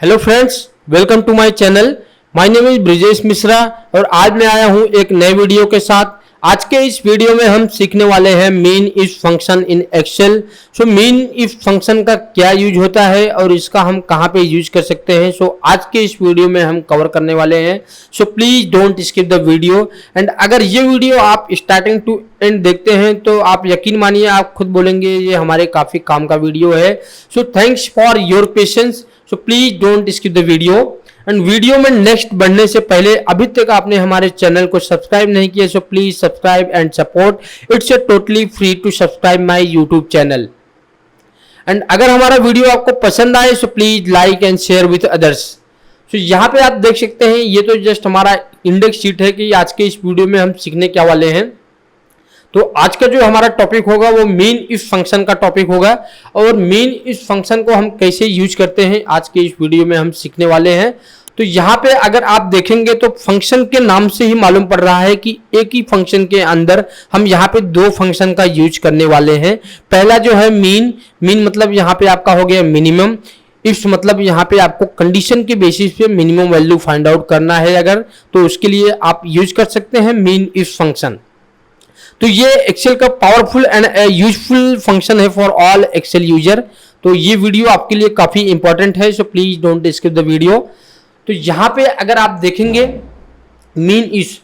Hello friends, welcome to my channel. My name is Brijesh Mishra और आज मैं आया हूं एक नए वीडियो के साथ। आज के इस वीडियो में हम सीखने वाले हैं mean if function in Excel. So mean if function का क्या यूज होता है और इसका हम कहां पे यूज कर सकते हैं, सो आज के इस वीडियो में हम कवर करने वाले हैं। So please don't skip the video. And अगर ये वीडियो आप स्टार्टिंग टू एंड देखते हैं तो आप यकीन मानिए, आप खुद बोलेंगे ये हमारे काफी काम का वीडियो है। So thanks for your patience. So please don't skip the video. And video में नेक्स्ट बढ़ने से पहले अभी तक आपने हमारे चैनल को सब्सक्राइब नहीं किया, so please subscribe and support. It's a totally free to subscribe my YouTube channel. And अगर हमारा वीडियो आपको पसंद आए so please like and share with others. So यहाँ पे आप देख सकते हैं, ये तो जस्ट हमारा इंडेक्स शीट है कि आज के इस वीडियो में हम सीखने क्या वाले हैं। तो आज का जो हमारा टॉपिक होगा वो मीन इफ फंक्शन का टॉपिक होगा और मीन इफ फंक्शन को हम कैसे यूज करते हैं आज के इस वीडियो में हम सीखने वाले हैं। तो यहाँ पे अगर आप देखेंगे तो फंक्शन के नाम से ही मालूम पड़ रहा है कि एक ही फंक्शन के अंदर हम यहाँ पे दो फंक्शन का यूज करने वाले हैं। पहला जो है मीन मतलब यहाँ पे आपका हो गया मिनिमम। इफ मतलब यहाँ पे आपको कंडीशन के बेसिस पे मिनिमम वैल्यू फाइंड आउट करना है अगर, तो उसके लिए आप यूज कर सकते हैं मीन इफ फंक्शन। तो ये एक्सेल का पावरफुल एंड यूजफुल फंक्शन है फॉर ऑल एक्सेल यूजर। तो ये वीडियो आपके लिए काफी इंपॉर्टेंट है, so please don't skip the video. तो यहाँ पे अगर आप देखेंगे मीन इफ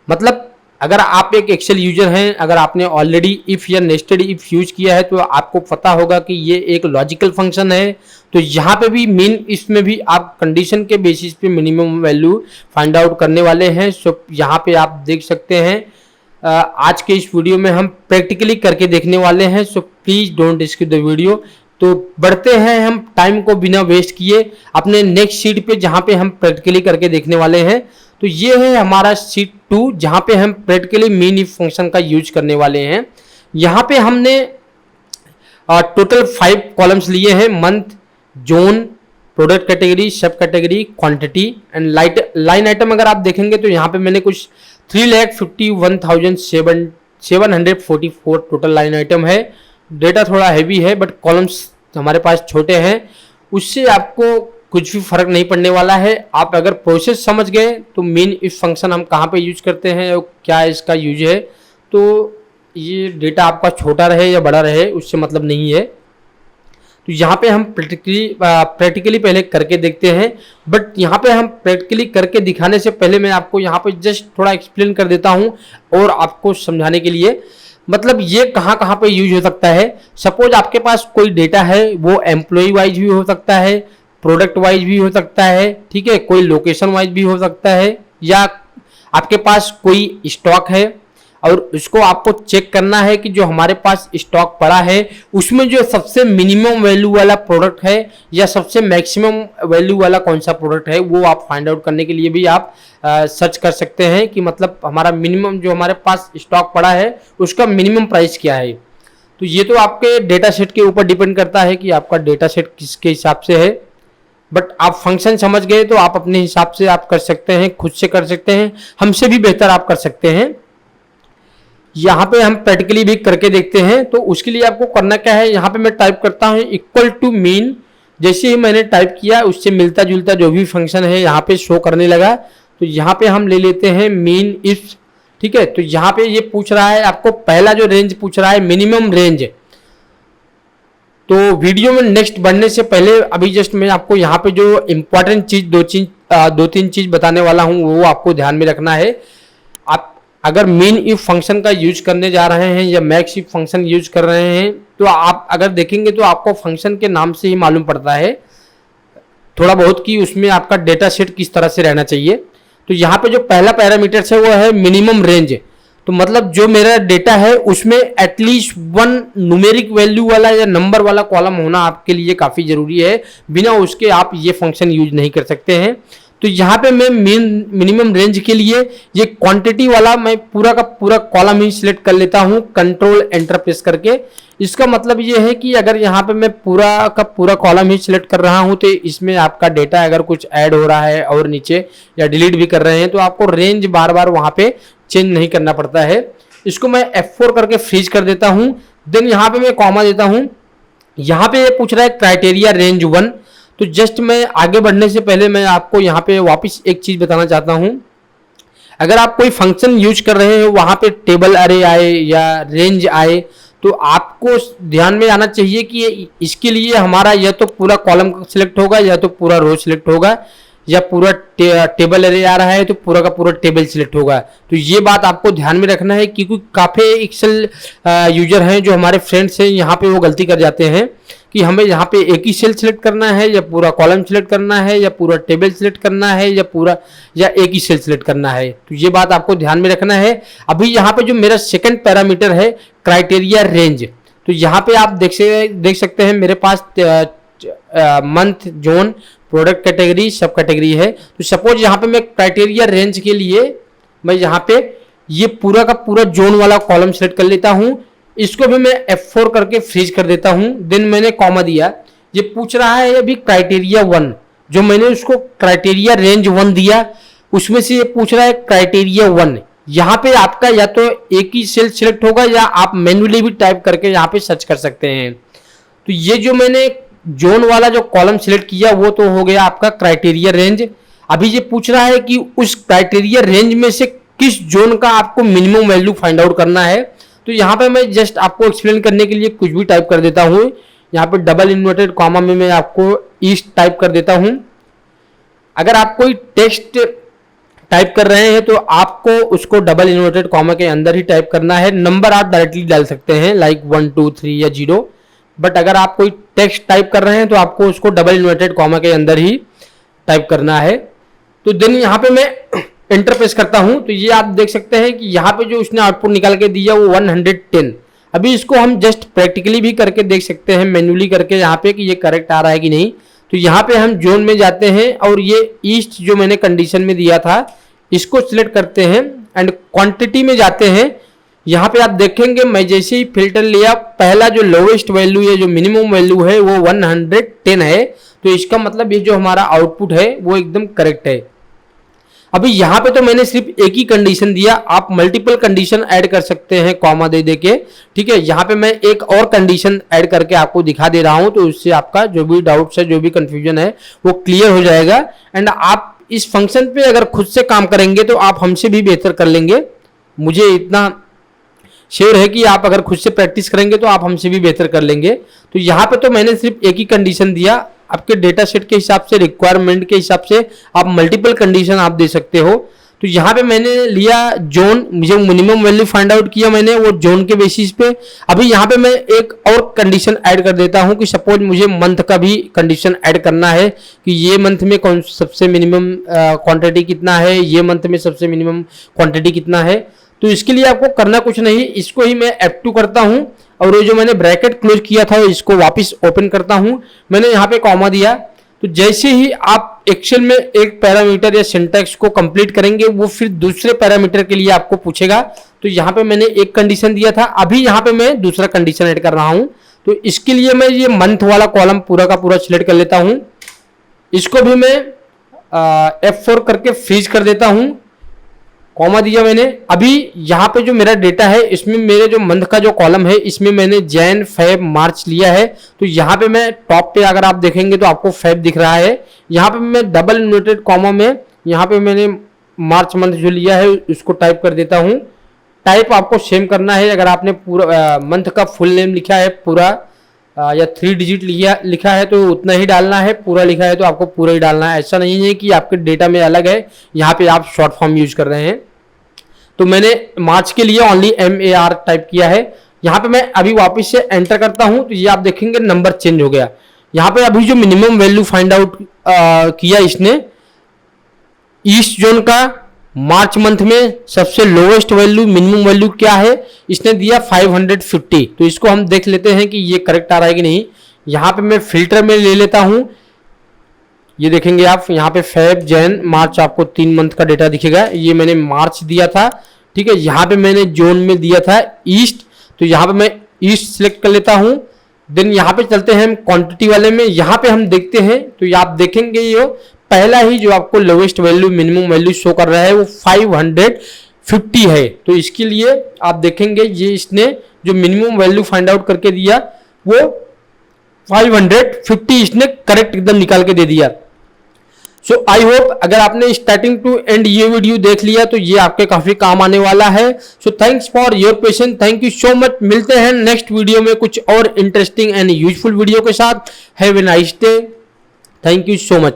मतलब अगर आप एक एक्सेल यूजर हैं, अगर आपने ऑलरेडी इफ या नेस्टेड इफ यूज किया है तो आपको पता होगा कि ये एक लॉजिकल फंक्शन है। तो यहाँ पे भी मीन इफ में भी आप कंडीशन के बेसिस पे मिनिमम वैल्यू फाइंड आउट करने वाले हैं। सो यहाँ पे आप देख सकते हैं आज के इस वीडियो में हम प्रैक्टिकली करके देखने वाले हैं। So please don't skip the video. तो बढ़ते हैं हम टाइम को बिना वेस्ट किए अपने नेक्स्ट शीट पे जहां पे हम प्रैक्टिकली करके देखने वाले हैं। तो ये है हमारा शीट 2 जहां पे हम प्रैक्टिकली मीन इफ फंक्शन का यूज करने वाले हैं। यहाँ पे हमने टोटल 5 कॉलम्स लिए हैं, मंथ, जोन, प्रोडक्ट कैटेगरी, सब category, quantity and line item. अगर आप देखेंगे तो यहाँ पे मैंने कुछ 3,51,744 टोटल लाइन आइटम है। डेटा थोड़ा हैवी है बट कॉलम्स हमारे पास छोटे हैं, उससे आपको कुछ भी फर्क नहीं पड़ने वाला है। आप अगर प्रोसेस समझ गए तो मीन इफ फंक्शन हम कहाँ पे यूज करते हैं और क्या इसका यूज है, तो ये डेटा आपका छोटा रहे या बड़ा रहे उससे मतलब नहीं है। तो यहाँ पे हम प्रैक्टिकली पहले करके देखते हैं, बट यहाँ पे हम प्रैक्टिकली करके दिखाने से पहले मैं आपको यहाँ पे जस्ट थोड़ा एक्सप्लेन कर देता हूँ और आपको समझाने के लिए। मतलब ये कहाँ पे यूज हो सकता है। सपोज आपके पास कोई डेटा है, वो एम्प्लॉय वाइज भी हो सकता है, प्रोडक्ट वाइज भी हो सकता है, ठीक है, कोई लोकेशन वाइज भी हो सकता है, या आपके पास कोई स्टॉक है और उसको आपको चेक करना है कि जो हमारे पास स्टॉक पड़ा है उसमें जो सबसे मिनिमम वैल्यू वाला प्रोडक्ट है या सबसे मैक्सिमम वैल्यू वाला कौन सा प्रोडक्ट है, वो आप फाइंड आउट करने के लिए भी आप सर्च कर सकते हैं कि मतलब हमारा मिनिमम जो हमारे पास स्टॉक पड़ा है उसका मिनिमम प्राइस क्या है। तो ये तो आपके डेटा सेट के ऊपर डिपेंड करता है कि आपका डेटा सेट किसके हिसाब से है, बट आप फंक्शन समझ गए तो आप अपने हिसाब से आप कर सकते हैं, खुद से कर सकते हैं, हमसे भी बेहतर आप कर सकते हैं। यहाँ पे हम प्रैक्टिकली भी करके देखते हैं। तो उसके लिए आपको करना क्या है, यहाँ पे मैं टाइप करता हूँ इक्वल टू मीन। जैसे ही मैंने टाइप किया उससे मिलता जुलता जो भी फंक्शन है यहाँ पे शो करने लगा। तो यहाँ पे हम ले लेते हैं मीन इफ, ठीक है। तो यहाँ पे ये पूछ रहा है आपको, पहला जो रेंज पूछ रहा है मिनिमम रेंज। तो वीडियो में नेक्स्ट बढ़ने से पहले अभी जस्ट मैं आपको यहाँ पे जो इंपॉर्टेंट चीज दो तीन चीज बताने वाला हूँ वो आपको ध्यान में रखना है। आप अगर मीन इफ फंक्शन का यूज करने जा रहे हैं या मैक्स इफ फंक्शन यूज कर रहे हैं तो आप अगर देखेंगे तो आपको फंक्शन के नाम से ही मालूम पड़ता है थोड़ा बहुत कि उसमें आपका डेटा सेट किस तरह से रहना चाहिए। तो यहाँ पे जो पहला पैरामीटर है वो है मिनिमम रेंज। तो मतलब जो मेरा डेटा है उसमें एटलीस्ट 1 न्यूमेरिक वैल्यू वाला या नंबर वाला कॉलम होना आपके लिए काफ़ी ज़रूरी है, बिना उसके आप ये फंक्शन यूज नहीं कर सकते हैं। तो यहाँ पे मैं मिनिमम रेंज के लिए ये क्वांटिटी वाला मैं पूरा का पूरा कॉलम ही सिलेक्ट कर लेता हूँ कंट्रोल एंटर प्रेस करके। इसका मतलब ये है कि अगर यहाँ पे मैं पूरा का पूरा कॉलम ही सिलेक्ट कर रहा हूँ तो इसमें आपका डेटा अगर कुछ ऐड हो रहा है और नीचे या डिलीट भी कर रहे हैं तो आपको रेंज बार बार वहाँ पे चेंज नहीं करना पड़ता है। इसको मैं F4 करके फ्रीज कर देता हूँ। देन यहाँ पे मैं कॉमा देता हूँ। यहाँ पे ये पूछ रहा है क्राइटेरिया रेंज 1। तो जस्ट मैं आगे बढ़ने से पहले मैं आपको यहाँ पे वापस एक चीज़ बताना चाहता हूँ। अगर आप कोई फंक्शन यूज कर रहे हो, वहाँ पे टेबल अरे आए या रेंज आए, तो आपको ध्यान में आना चाहिए कि इसके लिए हमारा या तो पूरा कॉलम सिलेक्ट होगा या तो पूरा रो सिलेक्ट होगा, या पूरा टेबल अरे आ रहा है तो पूरा का पूरा टेबल सिलेक्ट होगा। तो ये बात आपको ध्यान में रखना है, क्योंकि काफ़ी एक्सेल यूजर हैं जो हमारे फ्रेंड्स हैं, यहाँ पे वो गलती कर जाते हैं कि हमें यहाँ पे एक ही सेल सिलेक्ट करना है या पूरा कॉलम सिलेक्ट करना है या पूरा टेबल सिलेक्ट करना है या एक ही सेल सिलेक्ट करना है। तो ये बात आपको ध्यान में रखना है। अभी यहाँ पे जो मेरा सेकंड पैरामीटर है क्राइटेरिया रेंज, तो यहाँ पे आप देख सकते हैं मेरे पास मंथ, जोन, प्रोडक्ट कैटेगरी, सब कैटेगरी है। तो सपोज यहाँ पे मैं क्राइटेरिया रेंज के लिए मैं यहाँ पे ये पूरा का पूरा जोन वाला कॉलम सेलेक्ट कर लेता हूँ। इसको भी मैं F4 करके फ्रीज कर देता हूँ। देन मैंने कॉमा दिया। ये पूछ रहा है अभी क्राइटेरिया 1, जो मैंने उसको क्राइटेरिया रेंज 1 दिया, उसमें से ये पूछ रहा है क्राइटेरिया 1। यहाँ पे आपका या तो एक ही सेल सिलेक्ट होगा या आप मैन्युअली भी टाइप करके यहाँ पे सर्च कर सकते हैं। तो ये जो मैंने जोन वाला जो कॉलम सिलेक्ट किया वो तो हो गया आपका क्राइटेरिया रेंज। अभी ये पूछ रहा है कि उस क्राइटेरिया रेंज में से किस जोन का आपको मिनिमम वैल्यू फाइंड आउट करना है। तो यहाँ पे मैं जस्ट आपको एक्सप्लेन करने के लिए कुछ भी टाइप कर देता हूँ। यहाँ पे डबल इन्वर्टेड कॉमा में मैं आपको ईस्ट टाइप कर देता हूँ। अगर आप कोई टेक्स्ट टाइप कर रहे हैं तो आपको उसको डबल इन्वर्टेड कॉमा के अंदर ही टाइप करना है। नंबर आप डायरेक्टली डाल सकते हैं लाइक 1 2 3 या 0, बट अगर आप कोई टेक्स्ट टाइप कर रहे हैं तो आपको उसको डबल इन्वर्टेड कॉमा के अंदर ही टाइप करना है। तो देन यहाँ पे मैं एंटर प्रेस करता हूँ तो ये आप देख सकते हैं कि यहाँ पे जो उसने आउटपुट निकाल के दिया वो 110। अभी इसको हम जस्ट प्रैक्टिकली भी करके देख सकते हैं, मैन्युअली करके यहाँ पे कि ये करेक्ट आ रहा है कि नहीं। तो यहाँ पे हम जोन में जाते हैं और ये ईस्ट जो मैंने कंडीशन में दिया था इसको सिलेक्ट करते हैं एंड क्वांटिटी में जाते हैं। यहाँ पे आप देखेंगे मैं जैसे ही फिल्टर लिया, पहला जो लोवेस्ट वैल्यू है, जो मिनिमम वैल्यू है वो 110 है। तो इसका मतलब ये जो हमारा आउटपुट है वो एकदम करेक्ट है। अभी यहाँ पे तो मैंने सिर्फ एक ही कंडीशन दिया, आप मल्टीपल कंडीशन ऐड कर सकते हैं कॉमा दे के, ठीक है। यहाँ पे मैं एक और कंडीशन ऐड करके आपको दिखा दे रहा हूँ, तो उससे आपका जो भी डाउट्स है, जो भी कंफ्यूजन है वो क्लियर हो जाएगा। एंड आप इस फंक्शन पे अगर खुद से काम करेंगे तो आप हमसे भी बेहतर कर लेंगे। मुझे इतना श्योर है कि आप अगर खुद से प्रैक्टिस करेंगे तो आप हमसे भी बेहतर कर लेंगे। तो यहाँ पे तो मैंने सिर्फ एक ही कंडीशन दिया, आपके डेटा सेट के हिसाब से, रिक्वायरमेंट के हिसाब से आप मल्टीपल कंडीशन आप दे सकते हो। तो यहाँ पे मैंने लिया जोन, मुझे मिनिमम वैल्यू फाइंड आउट किया मैंने वो जोन के बेसिस पे। अभी यहाँ पे मैं एक और कंडीशन ऐड कर देता हूँ कि सपोज मुझे मंथ का भी कंडीशन ऐड करना है कि ये मंथ में कौन सबसे मिनिमम क्वांटिटी कितना है, ये मंथ में सबसे मिनिमम क्वांटिटी कितना है। तो इसके लिए आपको करना कुछ नहीं, इसको ही मैं F2 करता हूँ और ये जो मैंने ब्रैकेट क्लोज किया था इसको वापस ओपन करता हूँ। मैंने यहाँ पे कॉमा दिया। तो जैसे ही आप एक्सेल में एक पैरामीटर या सिंटैक्स को कंप्लीट करेंगे वो फिर दूसरे पैरामीटर के लिए आपको पूछेगा। तो यहाँ पे मैंने एक कंडीशन दिया था, अभी यहाँ पे मैं दूसरा कंडीशन ऐड कर रहा हूँ। तो इसके लिए मैं ये मंथ वाला कॉलम पूरा का पूरा सिलेक्ट कर लेता हूँ। इसको भी मैं F4 करके फ्रीज कर देता हूँ, कॉमा दिया मैंने। अभी यहाँ पे जो मेरा डेटा है इसमें मेरे जो मंथ का जो कॉलम है इसमें मैंने जैन, फेब, मार्च लिया है। तो यहाँ पे मैं टॉप पे अगर आप देखेंगे तो आपको फेब दिख रहा है। यहाँ पे मैं डबल इन्वर्टेड कॉमा में यहाँ पे मैंने मार्च मंथ जो लिया है उसको टाइप कर देता हूँ। टाइप आपको सेम करना है। अगर आपने पूरा मंथ का फुल नेम लिखा है पूरा या 3 डिजिट लिखा है तो उतना ही डालना है, पूरा लिखा है तो आपको पूरा ही डालना है। ऐसा नहीं है कि आपके डेटा में अलग है, यहाँ पे आप शॉर्ट फॉर्म यूज कर रहे हैं। तो मैंने मार्च के लिए ओनली MAR टाइप किया है। यहाँ पे मैं अभी वापस से एंटर करता हूँ तो ये आप देखेंगे नंबर चेंज हो गया। यहाँ पे अभी जो मिनिमम वैल्यू फाइंड आउट किया इसने ईस्ट जोन का, मार्च मंथ में सबसे लोवेस्ट वैल्यू मिनिमम वैल्यू क्या है इसने दिया 550। तो इसको हम देख लेते हैं कि ये करेक्ट आ रहा है कि नहीं। यहाँ पे मैं फिल्टर में ले लेता हूँ, ये देखेंगे आप यहाँ पे फेब, जैन, मार्च आपको 3 मंथ का डेटा दिखेगा। ये मैंने मार्च दिया था, ठीक है। यहाँ पे मैंने जोन में दिया था ईस्ट, तो यहाँ पे मैं ईस्ट सिलेक्ट कर लेता हूँ। देन यहाँ पे चलते हैं हम क्वांटिटी वाले में। यहाँ पे हम देखते हैं तो ये आप देखेंगे ये पहला ही जो आपको lowest value minimum value show कर रहा है वो 550 है। तो इसके लिए आप देखेंगे ये इसने जो मिनिमम वैल्यू फाइंड आउट करके दिया वो 550 इसने करेक्ट एकदम निकाल के दे दिया। सो आई होप अगर आपने स्टार्टिंग टू एंड ये वीडियो देख लिया तो ये आपके काफी काम आने वाला है। So thanks for your patience, thank you so much. मिलते हैं नेक्स्ट वीडियो में कुछ और इंटरेस्टिंग एंड यूजफुल वीडियो के साथ। Have a nice day, thank you so much.